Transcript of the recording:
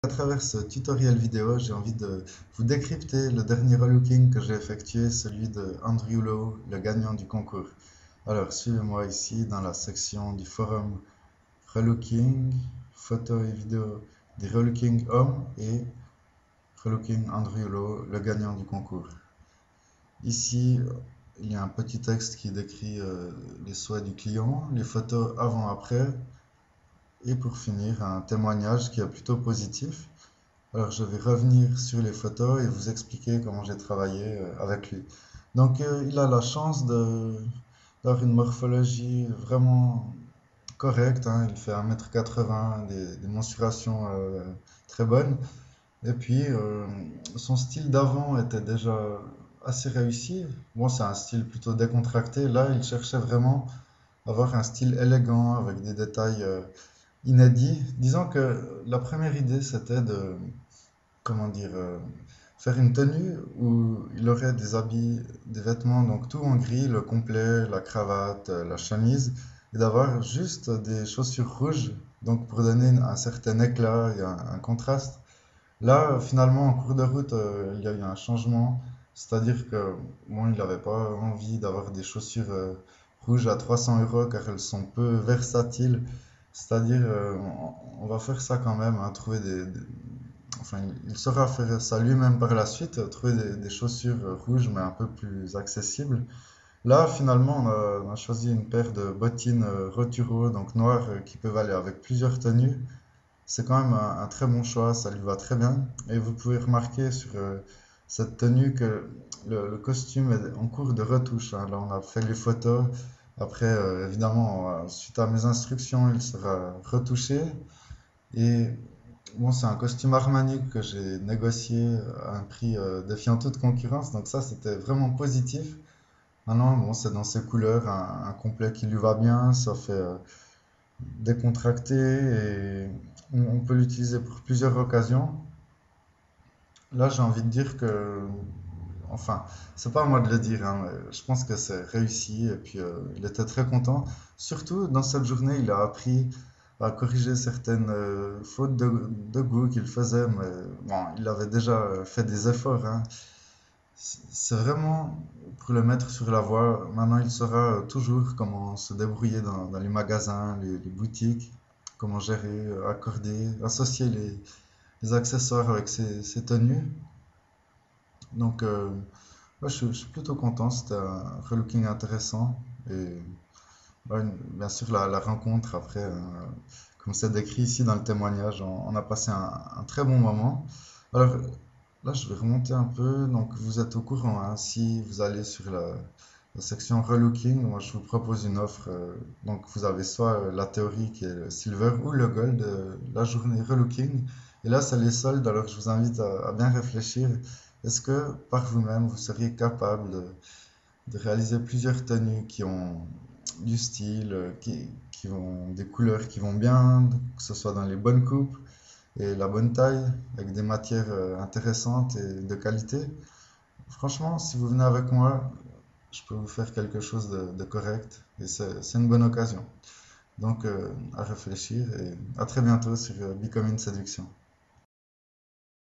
À travers ce tutoriel vidéo, j'ai envie de vous décrypter le dernier relooking que j'ai effectué, celui de Andrew Lowe, le gagnant du concours. Alors, suivez-moi ici dans la section du forum relooking, photos et vidéos des relooking hommes et relooking Andrew Lowe, le gagnant du concours. Ici, il y a un petit texte qui décrit les souhaits du client, les photos avant-après et pour finir, un témoignage qui est plutôt positif. Alors, je vais revenir sur les photos et vous expliquer comment j'ai travaillé avec lui. Donc, il a la chance d'avoir une morphologie vraiment correcte, hein. Il fait 1,80 m, des mensurations très bonnes. Et puis, son style d'avant était déjà assez réussi. Bon, c'est un style plutôt décontracté. Là, il cherchait vraiment à avoir un style élégant avec des détails inédits. Disons que la première idée, c'était de comment dire, faire une tenue où il aurait des habits, des vêtements, donc tout en gris, le complet, la cravate, la chemise, et d'avoir juste des chaussures rouges, donc pour donner un certain éclat et un contraste. Là, finalement, en cours de route, il y a eu un changement, c'est-à-dire que bon, il n'avait pas envie d'avoir des chaussures rouges à 300 euros car elles sont peu versatiles. C'est-à-dire, on va faire ça quand même, hein, trouver enfin, il saura faire ça lui-même par la suite, trouver des chaussures rouges mais un peu plus accessibles. Là, finalement, on a choisi une paire de bottines Roturo, donc noires, qui peuvent aller avec plusieurs tenues. C'est quand même un très bon choix, ça lui va très bien. Et vous pouvez remarquer sur cette tenue que le costume est en cours de retouche, hein. Là, on a fait les photos. Après, évidemment, suite à mes instructions, il sera retouché. Et bon, c'est un costume Armani que j'ai négocié à un prix défiant toute concurrence, donc ça c'était vraiment positif. Maintenant, bon, c'est dans ses couleurs, un complet qui lui va bien, ça fait décontracté et on peut l'utiliser pour plusieurs occasions. Là, j'ai envie de dire que, enfin, c'est pas à moi de le dire, hein, mais je pense que c'est réussi et puis il était très content. Surtout dans cette journée, il a appris à corriger certaines fautes de goût qu'il faisait, mais bon, il avait déjà fait des efforts, hein. C'est vraiment pour le mettre sur la voie. Maintenant, il saura toujours comment se débrouiller dans les magasins, les boutiques, comment gérer, accorder, associer les accessoires avec ses tenues. Donc, ouais, je suis plutôt content. C'était un relooking intéressant. Et ouais, bien sûr, la rencontre après, comme c'est décrit ici dans le témoignage, on a passé un très bon moment. Alors, là, je vais remonter un peu. Donc, vous êtes au courant, hein, si vous allez sur la section relooking, moi, je vous propose une offre. Donc, vous avez soit la théorie qui est le silver ou le gold, la journée relooking. Et là, c'est les soldes. Alors, je vous invite à bien réfléchir. Est-ce que par vous-même, vous seriez capable de réaliser plusieurs tenues qui ont du style, qui ont des couleurs qui vont bien, que ce soit dans les bonnes coupes et la bonne taille, avec des matières intéressantes et de qualité? Franchement, si vous venez avec moi, je peux vous faire quelque chose de correct et c'est une bonne occasion. Donc, à réfléchir et à très bientôt sur Becoming Séduction.